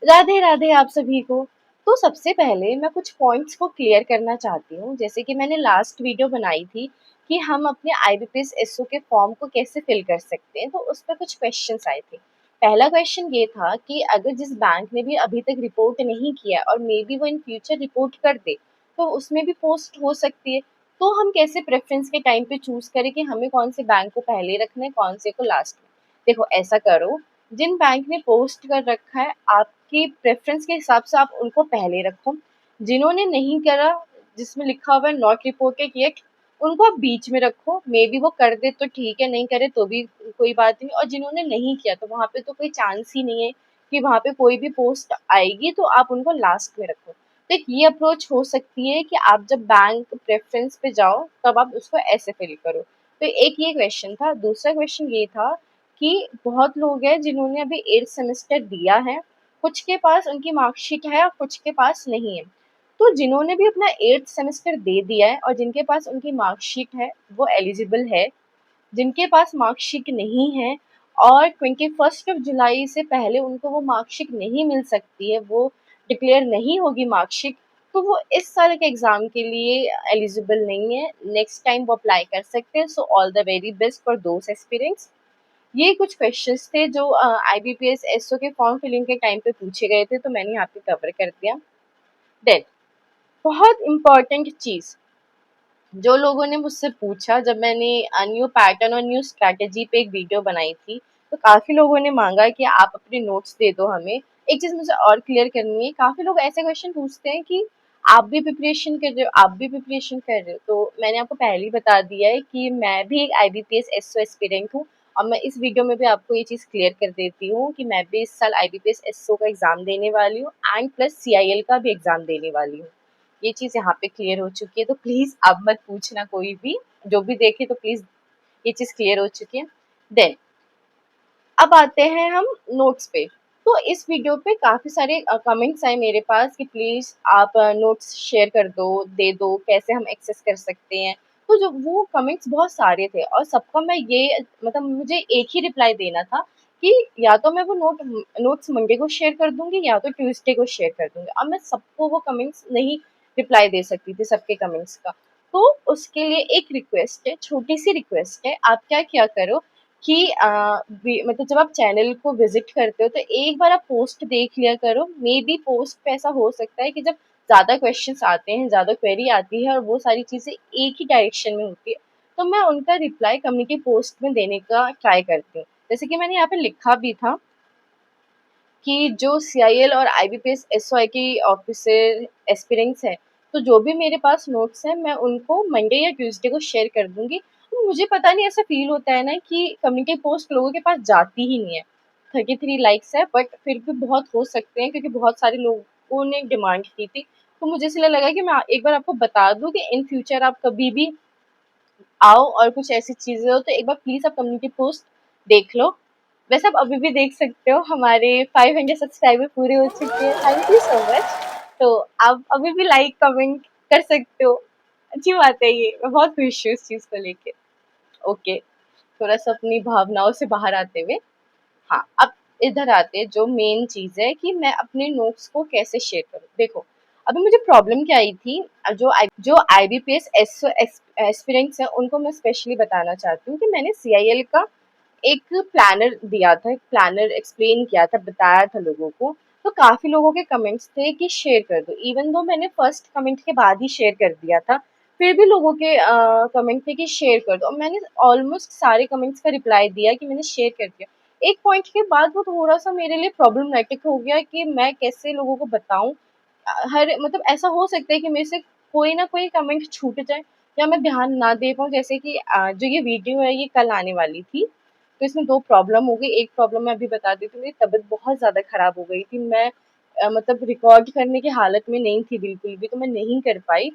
राधे राधे आप सभी को। तो सबसे पहले मैं कुछ पॉइंट्स को क्लियर करना चाहती हूँ। जैसे कि मैंने लास्ट वीडियो बनाई थी कि हम अपने आईबीपीएस एसओ के फॉर्म को कैसे फिल कर सकते हैं, तो उस पर कुछ क्वेश्चंस आए थे। पहला क्वेश्चन ये था कि अगर जिस बैंक ने भी अभी तक रिपोर्ट नहीं किया और मे बी वो इन फ्यूचर रिपोर्ट कर दे, तो उसमें भी पोस्ट हो सकती है। तो हम कैसे प्रेफरेंस के टाइम पे चूज करें कि हमें कौन से बैंक को पहले रखना है, कौन से को लास्ट में। देखो, ऐसा करो, जिन बैंक ने पोस्ट कर रखा है आपकी प्रेफरेंस के हिसाब से आप उनको पहले रखो। जिन्होंने नहीं करा, जिसमें लिखा हुआ है नॉट रिपोर्टेड येट, उनको आप बीच में रखो। मे बी वो कर दे तो ठीक है, नहीं करे तो भी कोई बात नहीं। और जिन्होंने नहीं किया तो वहाँ पे तो कोई चांस ही नहीं है कि वहाँ पे कोई भी पोस्ट आएगी, तो आप उनको लास्ट में रखो। तो एक ये अप्रोच हो सकती है कि आप जब बैंक प्रेफरेंस पे जाओ तब आप उसको ऐसे फिल करो। तो एक ये क्वेश्चन था। दूसरा क्वेश्चन ये था कि बहुत लोग हैं जिन्होंने अभी 8th सेमेस्टर दिया है, कुछ के पास उनकी मार्कशीट है और कुछ के पास नहीं है। तो जिन्होंने भी अपना 8th सेमेस्टर दे दिया है और जिनके पास उनकी मार्कशीट है, वो एलिजिबल है। जिनके पास मार्कशीट नहीं है और 21 जुलाई से पहले उनको वो मार्कशीट नहीं मिल सकती है, वो डिक्लेयर नहीं होगी मार्कशीट, तो वो इस साल के एग्ज़ाम के लिए एलिजिबल नहीं है। नेक्स्ट टाइम वो अप्लाई कर सकते हैं। So all the very best for those aspirants. ये कुछ क्वेश्चंस थे जो आईबीपीएस एसओ के फॉर्म फिलिंग के टाइम पे पूछे गए थे, तो मैंने यहाँ पे कवर कर दिया। देन बहुत इम्पोर्टेंट चीज़ जो लोगों ने मुझसे पूछा, जब मैंने न्यू पैटर्न और न्यू स्ट्रैटेजी पे एक वीडियो बनाई थी, तो काफ़ी लोगों ने मांगा कि आप अपने नोट्स दे दो हमें। एक चीज़ मुझे और क्लियर करनी है, काफ़ी लोग ऐसे क्वेश्चन पूछते हैं कि आप भी प्रिपरेशन कर रहे हो, आप भी प्रिपरेशन कर रहे हो। तो मैंने आपको पहले ही बता दिया है कि मैं भी एक आईबीपीएस एसओ एस्पिरेंट हूँ। और मैं इस वीडियो में भी आपको ये चीज़ क्लियर कर देती हूँ कि मैं भी इस साल आईबीपीएस एसओ का एग्ज़ाम देने वाली हूँ एंड प्लस सीआईएल का भी एग्ज़ाम देने वाली हूँ। ये चीज़ यहाँ पे क्लियर हो चुकी है, तो प्लीज़ अब मत पूछना कोई भी, जो भी देखे तो प्लीज़, ये चीज़ क्लियर हो चुकी है। देन अब आते हैं हम नोट्स पे। तो इस वीडियो पे काफ़ी सारे कमेंट्स आए मेरे पास कि प्लीज़ आप नोट्स शेयर कर दो, दे दो, कैसे हम एक्सेस कर सकते हैं। तो जो वो कमेंट्स बहुत सारे थे और सबका मैं ये मतलब मुझे एक ही रिप्लाई देना था कि या तो मैं वो नोट्स मंडे को शेयर कर दूँगी या तो ट्यूसडे को शेयर कर दूँगी। अब मैं सबको वो कमेंट्स नहीं रिप्लाई दे सकती थी, सबके कमेंट्स का। तो उसके लिए एक रिक्वेस्ट है, छोटी-सी रिक्वेस्ट है। आप क्या किया करो कि मतलब जब आप चैनल को विजिट करते हो तो एक बार आप पोस्ट देख लिया करो। मे बी पोस्ट पे ऐसा हो सकता है कि जब ज़्यादा क्वेश्चंस आते हैं, ज़्यादा क्वेरी आती है और वो सारी चीज़ें एक ही डायरेक्शन में होती है, तो मैं उनका रिप्लाई कम्युनिटी पोस्ट में देने का ट्राई करती हूँ। जैसे कि मैंने यहाँ पे लिखा भी था कि जो सीआईएल और आईबीपीएस एसओआई की ऑफिसर एस्पिरेंट्स हैं, तो जो भी मेरे पास नोट्स हैं मैं उनको मंडे या ट्यूसडे को शेयर कर दूँगी। तो मुझे पता नहीं, ऐसा फ़ील होता है ना कि कम्युनिटी पोस्ट लोगों के पास जाती ही नहीं है। 33 लाइक्स है बट फिर भी बहुत हो सकते हैं क्योंकि बहुत सारे लोगों ने डिमांड की थी। तो मुझे इसलिए लगा कि मैं एक बार आपको बता दूँ कि इन फ्यूचर आप कभी भी आओ और कुछ ऐसी चीज़ें हो तो एक बार प्लीज़ आप कम्युनिटी पोस्ट देख लो। वैसे आप अभी भी देख सकते हो, हमारे 500 सब्सक्राइबर पूरे हो चुके हैं। Thank you so much. तो आप अभी भी लाइक कमेंट कर सकते हो। अच्छी बात है ये, मैं बहुत खुश हूँ इस चीज़ को लेके। ओके, थोड़ा-सा अपनी भावनाओं से बाहर आते हुए, हाँ, अब इधर आते हैं जो मेन चीज़ है कि मैं अपने नोट्स को कैसे शेयर करूँ। देखो, अभी मुझे प्रॉब्लम क्या आई थी, जो आईबीपीएस एस्पिरेंट्स हैं उनको मैं स्पेशली बताना चाहती हूँ कि मैंने सीआईएल का एक प्लानर दिया था, एक प्लानर एक्सप्लेन किया था, बताया था लोगों को। तो काफ़ी लोगों के कमेंट्स थे कि शेयर कर दो। इवन दो मैंने फर्स्ट कमेंट के बाद ही शेयर कर दिया था, फिर भी लोगों के कमेंट थे कि शेयर कर दो और मैंने ऑलमोस्ट सारे कमेंट्स का रिप्लाई दिया कि मैंने शेयर कर दिया। एक पॉइंट के बाद वो थोड़ा-सा मेरे लिए प्रॉब्लमैटिक हो गया कि मैं कैसे लोगों को बताऊँ। हर मतलब ऐसा हो सकता है कि मेरे से कोई ना कोई कमेंट छूट जाए या मैं ध्यान ना दे पाऊँ। जैसे कि जो ये वीडियो है ये कल आने वाली थी, तो इसमें 2 प्रॉब्लम हो गई। एक प्रॉब्लम मैं अभी बता देती हूँ, मेरी तबीयत बहुत ज़्यादा ख़राब हो गई थी। मैं मतलब रिकॉर्ड करने की हालत में नहीं थी बिल्कुल भी, तो मैं नहीं कर पाई।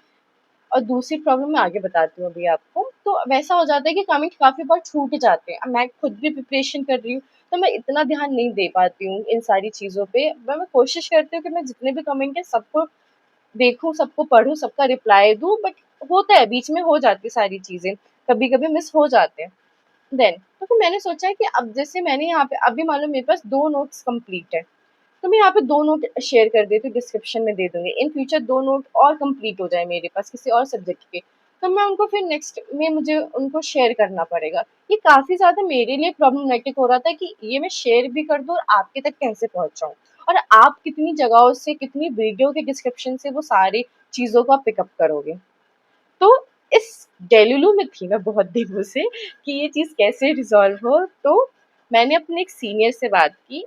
और दूसरी प्रॉब्लम मैं आगे बताती हूँ अभी आपको। तो वैसा हो जाता है कि कमेंट काफ़ी बार छूट जाते हैं। अब मैं खुद भी प्रिपरेशन कर रही हूँ, तो मैं इतना ध्यान नहीं दे पाती हूँ इन सारी चीज़ों पे। मैं कोशिश करती हूँ कि मैं जितने भी कमेंट हैं सबको देखूँ, सबको पढूँ, सबका रिप्लाई दूँ, बट होता है बीच में हो जाती है सारी चीज़ें, कभी-कभी मिस हो जाते हैं। देन तो फिर मैंने सोचा कि अब जैसे मैंने यहाँ पे अभी मान लो मेरे पास 2 नोट्स कंप्लीट है। तो मैं यहाँ पे 2 नोट शेयर कर देती हूँ, डिस्क्रिप्शन में दे दूँगी। इन फ्यूचर 2 नोट और कंप्लीट हो जाए मेरे पास किसी और सब्जेक्ट के, तो मैं उनको फिर नेक्स्ट में मुझे उनको शेयर करना पड़ेगा। ये काफ़ी ज़्यादा मेरे लिए प्रॉब्लमैटिक हो रहा था कि ये मैं शेयर भी कर दूँ और आपके तक कैसे पहुँचाऊँ? और आप कितनी जगहों से, कितनी वीडियो के डिस्क्रिप्शन से वो सारी चीज़ों को आप पिकअप करोगे? तो इस डेलुलू में थी मैं बहुत दिनों से कि ये चीज़ कैसे रिज़ॉल्व हो, तो मैंने अपने एक सीनियर से बात की।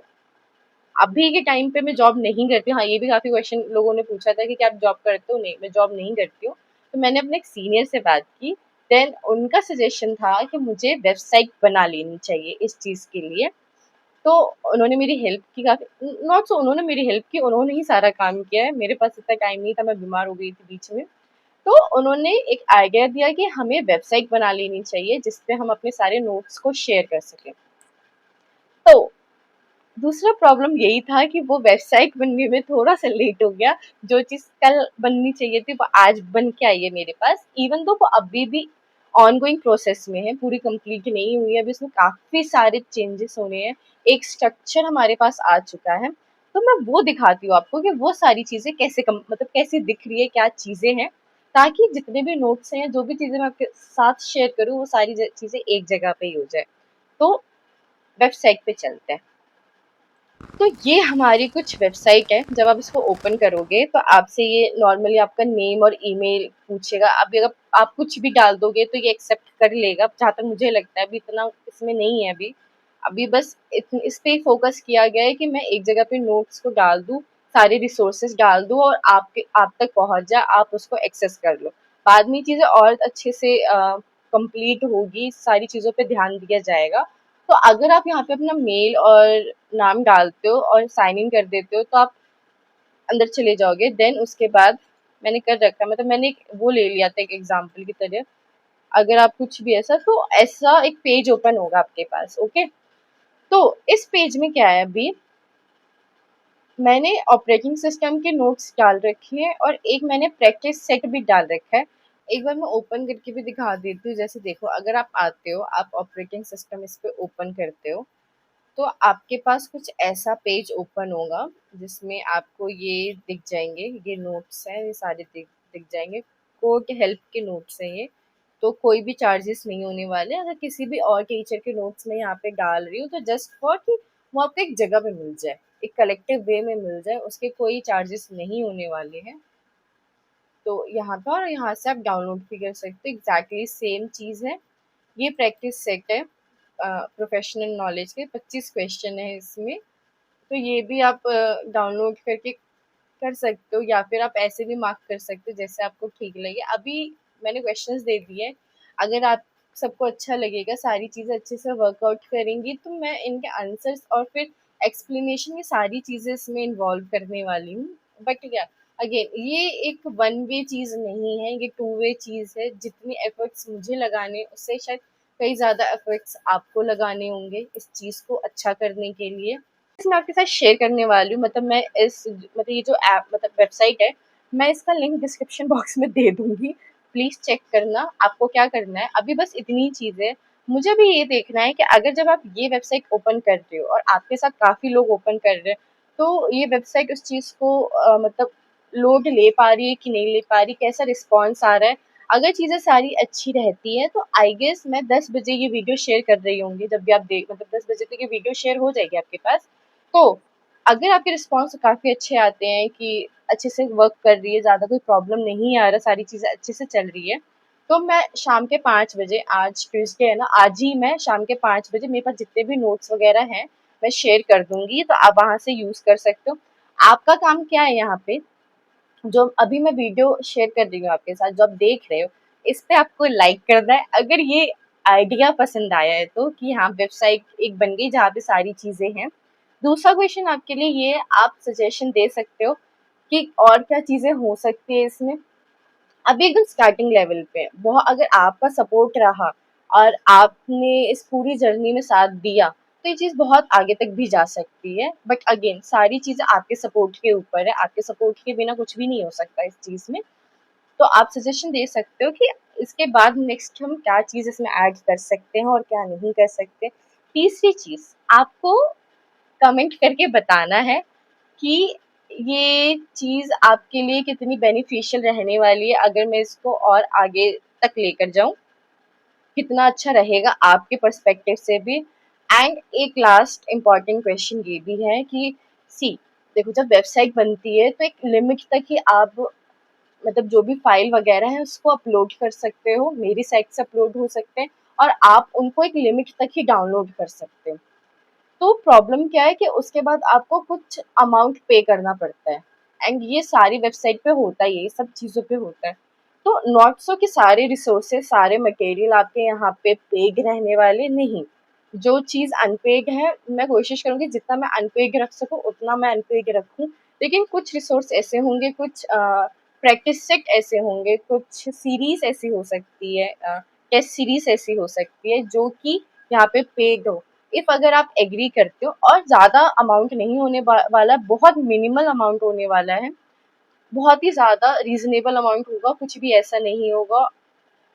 अभी के टाइम पे मैं जॉब नहीं करती हूँ। हाँ, ये भी काफ़ी क्वेश्चन लोगों ने पूछा था कि क्या आप जॉब करते हो? नहीं, मैं जॉब नहीं करती हूँ। तो मैंने अपने एक सीनियर से बात की, देन उनका सजेशन था कि मुझे वेबसाइट बना लेनी चाहिए इस चीज़ के लिए। तो उन्होंने मेरी हेल्प की काफ़ी, नॉट सो उन्होंने मेरी हेल्प की, उन्होंने ही सारा काम किया है। मेरे पास इतना टाइम नहीं था, मैं बीमार हो गई थी बीच में। तो उन्होंने एक आइडिया दिया कि हमें वेबसाइट बना लेनी चाहिए, जिस पे हम अपने सारे नोट्स को शेयर कर सकें। तो दूसरा प्रॉब्लम यही था कि वो वेबसाइट बनने में थोड़ा-सा लेट हो गया। जो चीज़ कल बननी चाहिए थी, वो आज बन के आई है मेरे पास। इवन दो वो अभी भी ऑनगोइंग प्रोसेस में है, पूरी कंप्लीट नहीं हुई है। अभी उसमें काफ़ी सारे चेंजेस होने हैं। एक स्ट्रक्चर हमारे पास आ चुका है। तो मैं वो दिखाती हूँ आपको कि वो सारी चीज़ें कैसे मतलब कैसे दिख रही है, क्या चीज़ें हैं, ताकि जितने भी नोट्स हैं या जो भी चीज़ें मैं आपके साथ शेयर करूँ, वो सारी चीज़ें एक जगह पे ही हो जाए। तो वेबसाइट पे चलते हैं। तो ये हमारी कुछ वेबसाइट है। जब आप इसको ओपन करोगे तो आपसे ये नॉर्मली आपका नेम और ईमेल पूछेगा। अभी अगर आप कुछ भी डाल दोगे तो ये एक्सेप्ट कर लेगा, जहाँ तक मुझे लगता है। अभी इतना इसमें नहीं है अभी। अभी बस इस पे ही फोकस किया गया है कि मैं एक जगह पे नोट्स को डाल दूँ, सारे रिसोर्सेज डाल दूँ और आप तक पहुँच जाए, आप उसको एक्सेस कर लो। बाद में ये चीज़ें और अच्छे से कंप्लीट होगी, सारी चीज़ों पे ध्यान दिया जाएगा। तो अगर आप यहाँ पे अपना मेल और नाम डालते हो और साइन इन कर देते हो, तो आप अंदर चले जाओगे। देन उसके बाद मैंने कर रखा है, मतलब मैंने एक वो ले लिया था एक एग्जांपल की तरह। अगर आप कुछ भी ऐसा, तो ऐसा एक पेज ओपन होगा आपके पास। ओके, तो इस पेज में क्या है, अभी मैंने ऑपरेटिंग सिस्टम के नोट्स डाल रखे हैं और एक मैंने प्रैक्टिस सेट भी डाल रखा है। एक बार मैं ओपन करके भी दिखा देती हूँ। जैसे देखो, अगर आप आते हो, आप ऑपरेटिंग सिस्टम इस पे ओपन करते हो, तो आपके पास कुछ ऐसा पेज ओपन होगा जिसमें आपको ये दिख जाएंगे, ये नोट्स हैं, ये सारे दिख दिख जाएंगे। कोर्ट हेल्प के नोट्स हैं ये। तो कोई भी चार्जेस नहीं होने वाले। अगर किसी भी और टीचर के नोट्स में यहाँ पे डाल रही हूँ, तो जस्ट फॉर कि वो आपको एक जगह पे मिल जाए, एक कलेक्टिव वे में मिल जाए, उसके कोई चार्जेस नहीं होने वाले हैं। तो यहाँ पर और यहाँ से आप डाउनलोड भी कर सकते हो। एग्जैक्टली सेम चीज़ है। ये प्रैक्टिस सेट है प्रोफेशनल नॉलेज के, 25 क्वेश्चन है इसमें। तो ये भी आप डाउनलोड करके कर सकते हो, या फिर आप ऐसे भी मार्क कर सकते हो जैसे आपको ठीक लगे। अभी मैंने क्वेश्चंस दे दिए। अगर आप सबको अच्छा लगेगा, सारी चीज़ें अच्छे से वर्कआउट करेंगी, तो मैं इनके आंसर्स और फिर एक्सप्लेनेशन, ये सारी चीज़ें इसमें इन्वॉल्व करने वाली हूँ। बट क्या, अगेन ये एक वन वे चीज़ नहीं है, ये टू वे चीज़ है। जितने एफर्ट्स मुझे लगाने, उससे शायद कई ज़्यादा एफर्ट्स आपको लगाने होंगे इस चीज़ को अच्छा करने के लिए। मैं आपके साथ शेयर करने वाली हूँ। मतलब मैं इस, मतलब ये जो ऐप, मतलब वेबसाइट है, मैं इसका लिंक डिस्क्रिप्शन बॉक्स में दे दूँगी। प्लीज़ चेक करना। आपको क्या करना है, अभी बस इतनी चीज़ है। मुझे भी ये देखना है कि अगर जब आप ये वेबसाइट ओपन कर रहे हो और आपके साथ काफ़ी लोग ओपन कर रहे हैं, तो ये वेबसाइट उस चीज़ को मतलब लोड ले पा रही है कि नहीं ले पा रही, कैसा रिस्पॉन्स आ रहा है। अगर चीज़ें सारी अच्छी रहती हैं, तो आई गेस मैं 10 बजे ये वीडियो शेयर कर रही होंगी। जब भी आप देख, मतलब 10 बजे तक ये वीडियो शेयर हो जाएगी आपके पास। तो अगर आपके रिस्पॉन्स काफ़ी अच्छे आते हैं कि अच्छे से वर्क कर रही है, ज़्यादा कोई प्रॉब्लम नहीं आ रहा, सारी चीज़ें अच्छे से चल रही है, तो मैं शाम के 5 बजे, आज ट्यूसडे है ना, आज ही मैं शाम के 5 बजे मेरे पास जितने भी नोट्स वगैरह हैं, मैं शेयर कर दूँगी, तो आप वहाँ से यूज़ कर सकते हो। आपका काम क्या है यहाँ पे, जो अभी मैं वीडियो शेयर कर रही हूँ आपके साथ, जो आप देख रहे हो, इस पे आपको लाइक करना है। अगर ये आइडिया पसंद आया है तो, कि हाँ, वेबसाइट एक बन गई जहाँ पे सारी चीज़ें हैं। दूसरा क्वेश्चन आपके लिए ये है, आप सजेशन दे सकते हो कि और क्या चीज़ें हो सकती है इसमें। अभी एकदम स्टार्टिंग लेवल पे है। बहुत, अगर आपका सपोर्ट रहा और आपने इस पूरी जर्नी में साथ दिया, तो ये चीज़ बहुत आगे तक भी जा सकती है। बट अगेन, सारी चीज़ें आपके सपोर्ट के ऊपर है। आपके सपोर्ट के बिना कुछ भी नहीं हो सकता इस चीज़ में। तो आप सजेशन दे सकते हो कि इसके बाद नेक्स्ट हम क्या चीज़ इसमें ऐड कर सकते हैं और क्या नहीं कर सकते। तीसरी चीज़, आपको कमेंट करके बताना है कि ये चीज़ आपके लिए कितनी बेनिफिशियल रहने वाली है अगर मैं इसको और आगे तक लेकर जाऊँ, कितना अच्छा रहेगा आपके पर्सपेक्टिव से भी। एंड एक लास्ट इम्पॉर्टेंट क्वेश्चन ये भी है कि सी देखो, जब वेबसाइट बनती है तो एक लिमिट तक ही आप मतलब जो भी फाइल वगैरह है उसको अपलोड कर सकते हो, मेरी साइट से अपलोड हो सकते हैं और आप उनको एक लिमिट तक ही डाउनलोड कर सकते हो। तो प्रॉब्लम क्या है कि उसके बाद आपको कुछ अमाउंट पे करना पड़ता है एंड ये सारी वेबसाइट पे होता ही है, ये सब चीज़ों पे होता है। तो नॉट सो कि सारे रिसोर्सेज सारे मटेरियल आपके यहाँ पे पेड रहने वाले नहीं। जो चीज़ अनपेड है मैं कोशिश करूँगी जितना मैं अनपेड रख सकूँ उतना मैं अनपेड रखूँ, लेकिन कुछ रिसोर्स ऐसे होंगे, कुछ प्रैक्टिस सेट ऐसे होंगे, कुछ सीरीज ऐसी हो सकती है, टेस्ट सीरीज ऐसी हो सकती है जो कि यहाँ पे पेड हो। इफ अगर आप एग्री करते हो और ज़्यादा अमाउंट नहीं होने वाला, बहुत मिनिमल अमाउंट होने वाला है, बहुत ही ज़्यादा रीज़नेबल अमाउंट होगा, कुछ भी ऐसा नहीं होगा।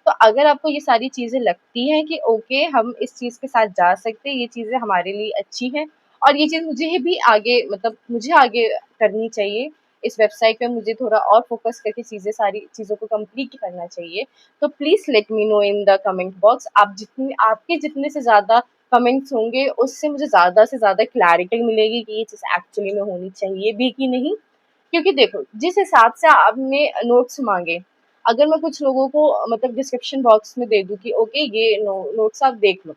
तो अगर आपको ये सारी चीज़ें लगती हैं कि ओके हम इस चीज़ के साथ जा सकते हैं, ये चीज़ें हमारे लिए अच्छी हैं और ये चीज़ मुझे भी आगे मतलब मुझे आगे करनी चाहिए, इस वेबसाइट पे मुझे थोड़ा और फ़ोकस करके चीज़ें सारी चीज़ों को कंप्लीट करना चाहिए, तो please let me know in the comment box. आप जितनी आपके जितने से ज़्यादा कमेंट्स होंगे, उससे मुझे ज़्यादा से ज़्यादा क्लैरिटी मिलेगी कि ये चीज़ एक्चुअली में होनी चाहिए भी कि नहीं। क्योंकि देखो, जिस हिसाब से आपने नोट्स माँगे, अगर मैं कुछ लोगों को मतलब डिस्क्रिप्शन बॉक्स में दे दूँ कि ओके ये नोट्स आप देख लो,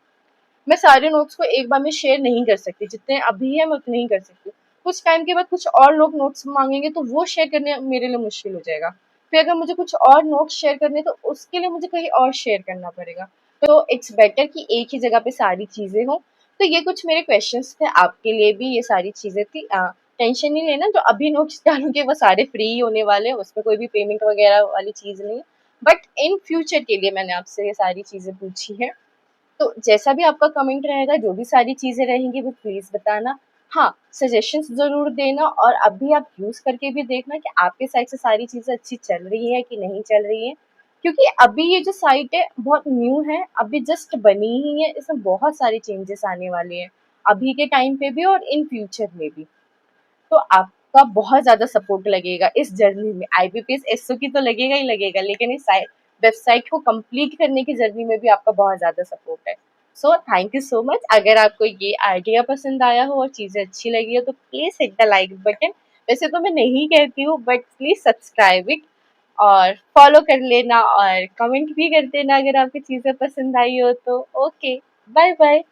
मैं सारे नोट्स को एक बार में शेयर नहीं कर सकती, जितने अभी है मैं उतने ही कर सकती हूँ। कुछ टाइम के बाद कुछ और लोग नोट्स माँगेंगे तो वो शेयर करने मेरे लिए मुश्किल हो जाएगा। फिर अगर मुझे कुछ और नोट्स शेयर करने तो उसके लिए मुझे कहीं और शेयर करना पड़ेगा। तो इट्स बेटर कि एक ही जगह पे सारी चीज़ें हों। तो ये कुछ मेरे क्वेश्चंस थे, आपके लिए भी ये सारी चीज़ें थी। टेंशन नहीं लेना, जो अभी नोट्स डालूँगी वो सारे फ्री ही होने वाले हैं, उसमें कोई भी पेमेंट वगैरह वाली चीज़ नहीं है। बट इन फ्यूचर के लिए मैंने आपसे ये सारी चीज़ें पूछी हैं। तो जैसा भी आपका कमेंट रहेगा, जो भी सारी चीज़ें रहेंगी वो प्लीज़ बताना। हाँ, सजेशंस ज़रूर देना और अभी आप यूज़ करके भी देखना कि आपके साइड से सारी चीज़ें अच्छी चल रही हैं कि नहीं चल रही हैं। क्योंकि अभी ये जो साइट है बहुत न्यू है, अभी जस्ट बनी ही है, इसमें बहुत सारे चेंजेस आने वाले हैं, अभी के टाइम पे भी और इन फ्यूचर में भी। तो आपका बहुत ज़्यादा सपोर्ट लगेगा इस जर्नी में। आईबीपीएस एसओ की तो लगेगा ही लगेगा, लेकिन इस वेबसाइट को कंप्लीट करने की जर्नी में भी आपका बहुत ज़्यादा सपोर्ट है। So thank you so much. अगर आपको ये आइडिया पसंद आया हो और चीज़ें अच्छी लगी हो तो please hit the like button. वैसे तो मैं नहीं कहती हूँ बट प्लीज़ सब्सक्राइब इट और फॉलो कर लेना और कमेंट भी कर देना अगर आपको चीज़ें पसंद आई हो तो। Okay, bye bye.